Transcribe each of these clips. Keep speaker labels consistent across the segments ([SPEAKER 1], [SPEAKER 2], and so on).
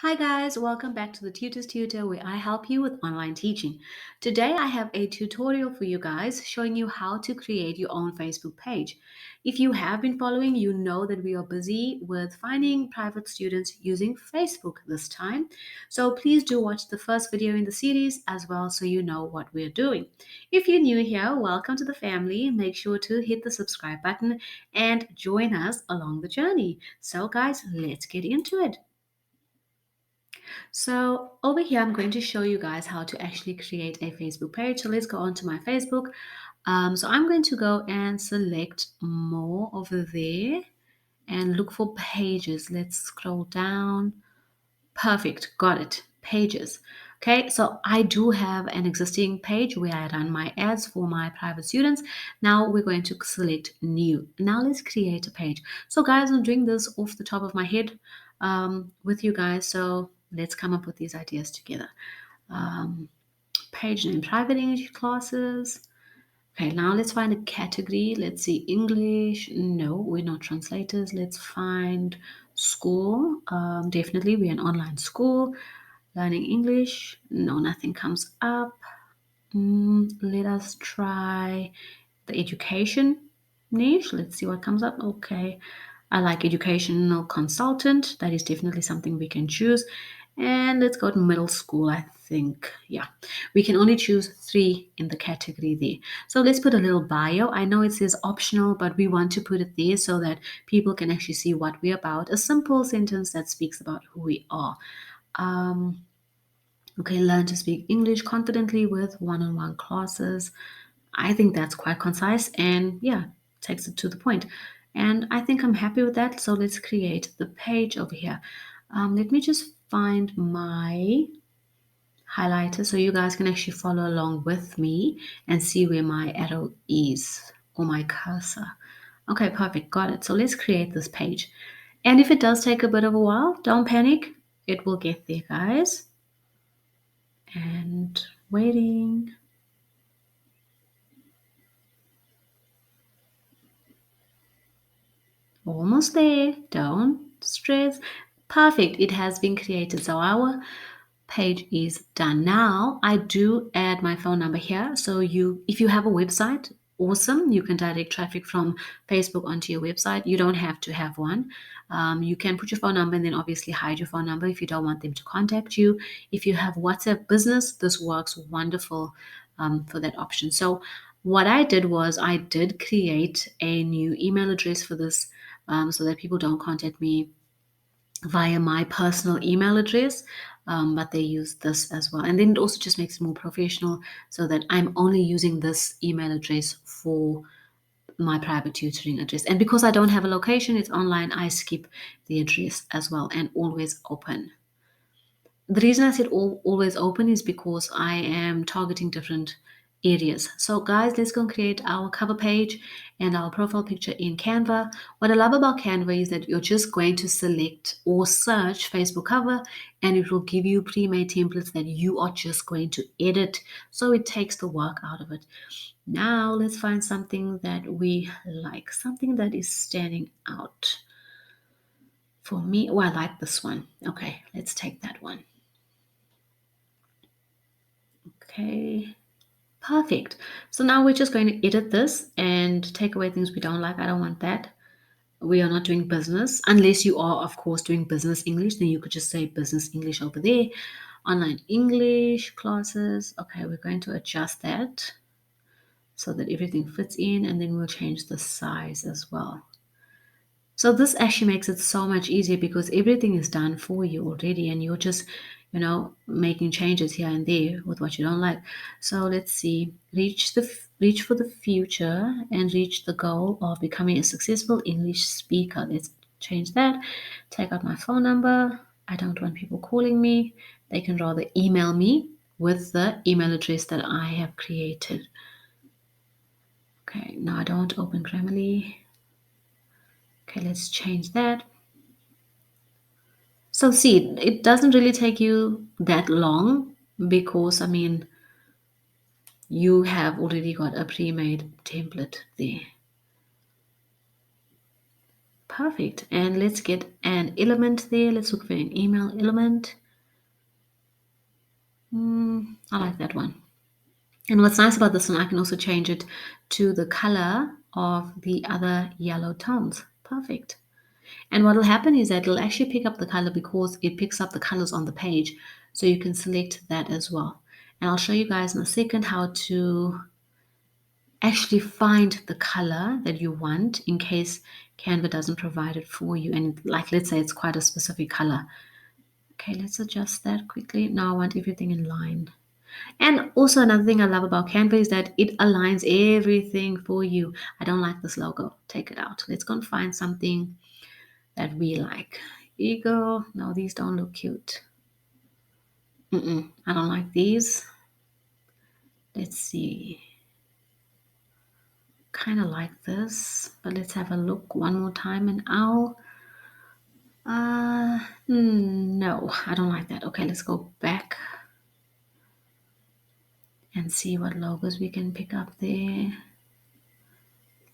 [SPEAKER 1] Hi guys, welcome back to the Tutors Tutor where I help you with online teaching. Today I have a tutorial for you guys showing you how to create your own Facebook page. If you have been following, you know that we are busy with finding private students using Facebook this time. So please do watch the first video in the series as well so you know what we're doing. If you're new here, welcome to the family. Make sure to hit the subscribe button and join us along the journey. So guys, let's get into it. So over here, I'm going to show you guys how to actually create a Facebook page. So let's go on to my Facebook. So I'm going to go and select more over there and look for pages. Let's scroll down. Perfect. Got it. Pages. Okay, so I do have an existing page where I run my ads for my private students. Now we're going to select new. Now let's create a page. So guys, I'm doing this off the top of my head with you guys. So let's come up with these ideas together. Um, Page name, private English classes. Okay, now let's find a category. Let's see, English. No, we're not translators. Let's find school. Definitely, we're an online school. Learning English. No, nothing comes up. Let us try the education niche. Let's see what comes up. Okay, I like educational consultant. That is definitely something we can choose. And let's go to middle school, I think. Yeah, we can only choose 3 in the category there. So let's put a little bio. I know it says optional, but we want to put it there so that people can actually see what we're about. A simple sentence that speaks about who we are. Um, Okay, learn to speak English confidently with one on one classes. I think that's quite concise and yeah, takes it to the point. And I think I'm happy with that. So let's create the page over here. Let me just find my highlighter so you guys can actually follow along with me and see where my arrow is or my cursor. Okay, perfect. Got it. So let's create this page. And if it does take a bit of a while, don't panic. It will get there, guys. And waiting. Almost there. Don't stress. Perfect. It has been created. So our page is done. Now I do add my phone number here. So if you have a website, awesome. You can direct traffic from Facebook onto your website. You don't have to have one. You can put your phone number and then obviously hide your phone number if you don't want them to contact you. If you have WhatsApp business, this works wonderful for that option. So what I did was I did create a new email address for this so that people don't contact me via my personal email address, but they use this as well. And then it also just makes it more professional so that I'm only using this email address for my private tutoring address. And because I don't have a location, it's online, I skip the address as well and always open. The reason I said always open is because I am targeting different areas. So guys, let's go and create our cover page and our profile picture in Canva. What I love about Canva is that you're just going to select or search Facebook cover and it will give you pre-made templates that you are just going to edit. So it takes the work out of it. Now let's find something that we like, something that is standing out. For me, oh, I like this one. Okay, let's take that one. Okay, perfect. So now we're just going to edit this and take away things we don't like. I don't want that. We are not doing business unless you are, of course, doing business English. Then you could just say business English over there. Online English classes. Okay, we're going to adjust that so that everything fits in, and then we'll change the size as well. So this actually makes it so much easier because everything is done for you already and you're just, making changes here and there with what you don't like. So let's see, reach for the future and reach the goal of becoming a successful English speaker. Let's change that. Take out my phone number. I don't want people calling me. They can rather email me with the email address that I have created. Okay, now I don't open Grammarly. Okay, let's change that. So see, it doesn't really take you that long because you have already got a pre-made template there. Perfect. And let's get an element there. Let's look for an email element. I like that one. And what's nice about this one, I can also change it to the color of the other yellow tones. Perfect. And what will happen is that it'll actually pick up the color because it picks up the colors on the page. So you can select that as well. And I'll show you guys in a second how to actually find the color that you want in case Canva doesn't provide it for you. And like, let's say it's quite a specific color. Okay, let's adjust that quickly. Now I want everything in line. And also another thing I love about Canva is that it aligns everything for you. I don't like this logo. Take it out. Let's go and find something that we like. Eagle. No, these don't look cute. I don't like these. Let's see. Kind of like this, but let's have a look one more time. An owl. No, I don't like that. Okay, let's go back and see what logos we can pick up there.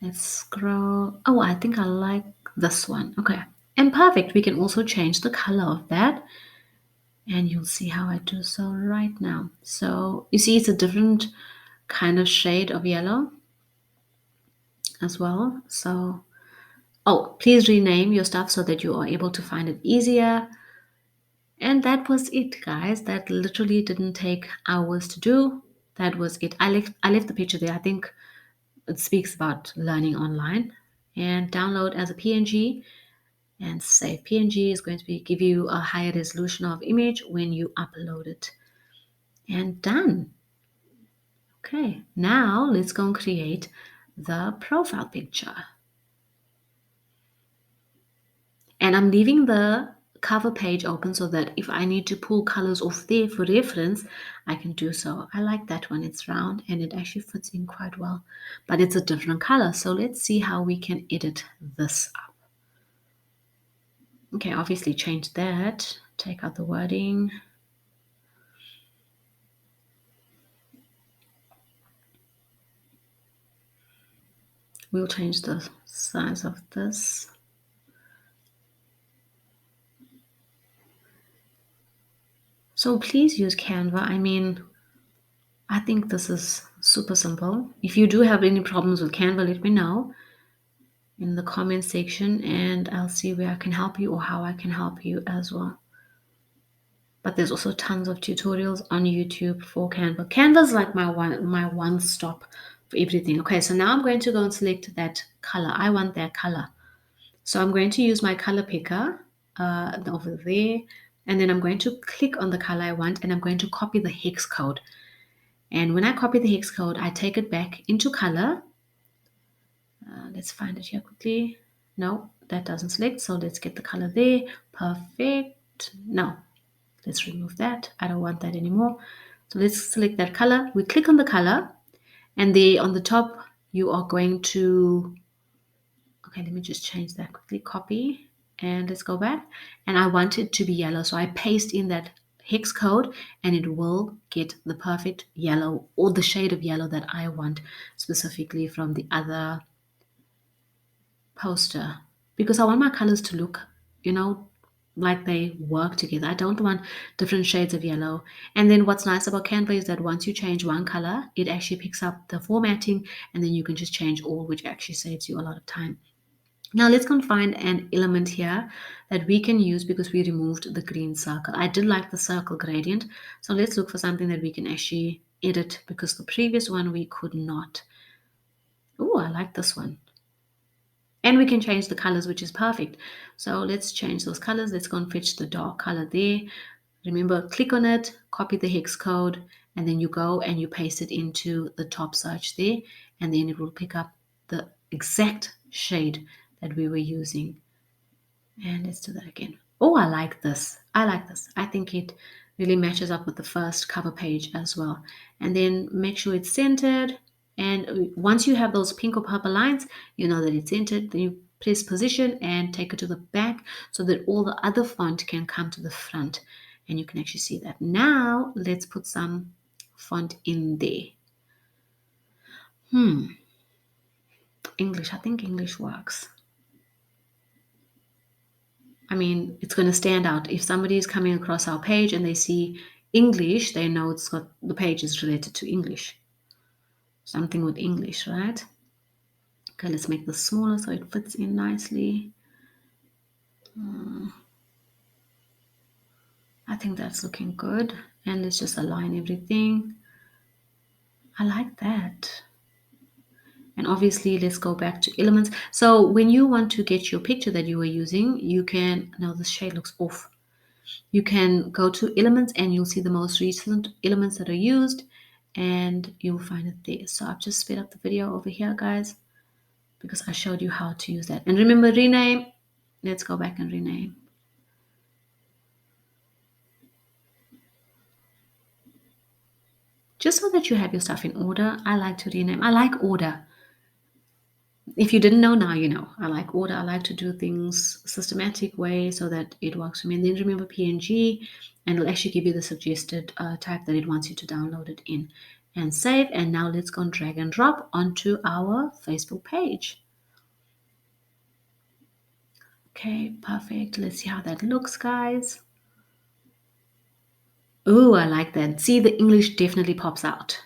[SPEAKER 1] Let's scroll. Oh, I think I like this one. Okay. And perfect. We can also change the color of that. And you'll see how I do so right now. So you see it's a different kind of shade of yellow as well. So, oh, please rename your stuff so that you are able to find it easier. And that was it, guys. That literally didn't take hours to do. That was it. I left the picture there. I think it speaks about learning online. And download as a PNG and save. PNG is going to give you a higher resolution of image when you upload it. And done. Okay, now let's go and create the profile picture. And I'm leaving the cover page open so that if I need to pull colors off there for reference, I can do so. I like that one. It's round and it actually fits in quite well, but it's a different color. So let's see how we can edit this up. Okay, obviously change that. Take out the wording. We'll change the size of this. So please use Canva. I mean, I think this is super simple. If you do have any problems with Canva, let me know in the comment section and I'll see where I can help you or how I can help you as well. But there's also tons of tutorials on YouTube for Canva. Canva's like my one stop for everything. Okay, so now I'm going to go and select that color. I want that color. So I'm going to use my color picker over there. And then I'm going to click on the color I want and I'm going to copy the hex code. And when I copy the hex code, I take it back into color. Let's find it here quickly. No, that doesn't select. So let's get the color there. Perfect. No, let's remove that. I don't want that anymore. So let's select that color. We click on the color and there on the top, you are going to, okay, let me just change that quickly. Copy and let's go back. And I want it to be yellow. So I paste in that hex code and it will get the perfect yellow or the shade of yellow that I want specifically from the other poster because I want my colors to look, like they work together. I don't want different shades of yellow. And then what's nice about Canva is that once you change one color, it actually picks up the formatting and then you can just change all, which actually saves you a lot of time. Now let's go and find an element here that we can use because we removed the green circle. I did like the circle gradient. So let's look for something that we can actually edit because the previous one we could not. Oh, I like this one. And we can change the colors, which is perfect. So let's change those colors. Let's go and fetch the dark color there. Remember, click on it, copy the hex code, and then you go and you paste it into the top search there, and then it will pick up the exact shade that we were using. And let's do that again. Oh, I like this. I like this. I think it really matches up with the first cover page as well. And then make sure it's centered. And once you have those pink or purple lines, you know that it's centered. Then you press position and take it to the back so that all the other font can come to the front. And you can actually see that. Now, let's put some font in there. English. I think English works. I mean, it's going to stand out. If somebody is coming across our page and they see English, they know it's got the page is related to English. Something with English, right? Okay, let's make this smaller so it fits in nicely. I think that's looking good. And let's just align everything. I like that. And obviously, let's go back to elements. So when you want to get your picture that you were using, you can, now this shade looks off. You can go to elements and you'll see the most recent elements that are used and you'll find it there. So I've just sped up the video over here, guys, because I showed you how to use that. And remember, rename. Let's go back and rename. Just so that you have your stuff in order, I like to rename. I like order. If you didn't know, now you know. I like order. I like to do things systematic way so that it works for me. And then remember PNG, and it'll actually give you the suggested type that it wants you to download it in. And save. And now let's go and drag and drop onto our Facebook page. Okay, perfect. Let's see how that looks, guys. Ooh, I like that. See, the English definitely pops out.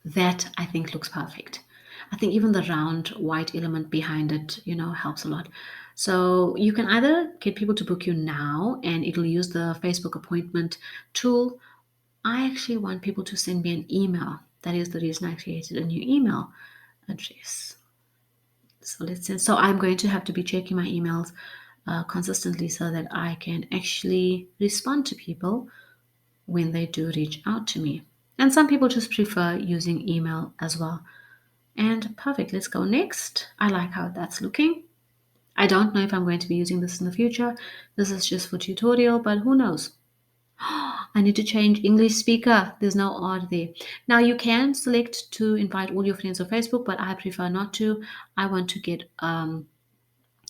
[SPEAKER 1] That I think looks perfect. I think even the round white element behind it, helps a lot. So you can either get people to book you now and it'll use the Facebook appointment tool. I actually want people to send me an email. That is the reason I created a new email address. So let's say, so I'm going to have to be checking my emails consistently so that I can actually respond to people when they do reach out to me. And some people just prefer using email as well. And perfect, let's go next. I like how that's looking. I don't know if I'm going to be using this in the future. This is just for tutorial, but who knows? I need to change English speaker. There's no R there. Now you can select to invite all your friends on Facebook, but I prefer not to. I want to get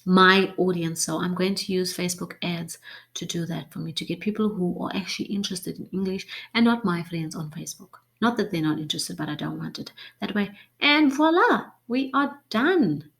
[SPEAKER 1] my audience. So I'm going to use Facebook ads to do that for me, to get people who are actually interested in English and not my friends on Facebook. Not that they're not interested, but I don't want it that way. And voila, we are done.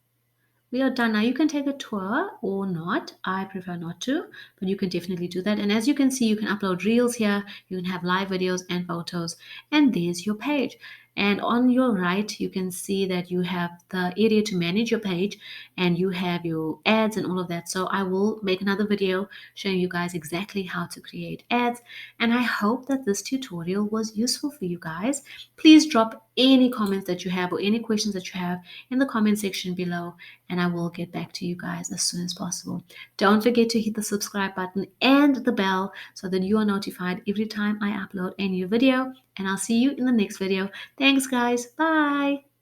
[SPEAKER 1] We are done. Now you can take a tour or not. I prefer not to, but you can definitely do that. And as you can see, you can upload reels here. You can have live videos and photos. And there's your page. And on your right, you can see that you have the area to manage your page and you have your ads and all of that. So I will make another video showing you guys exactly how to create ads. And I hope that this tutorial was useful for you guys. Please drop any comments that you have or any questions that you have in the comment section below, and I will get back to you guys as soon as possible. Don't forget to hit the subscribe button and the bell so that you are notified every time I upload a new video, and I'll see you in the next video. Thanks, guys. Bye.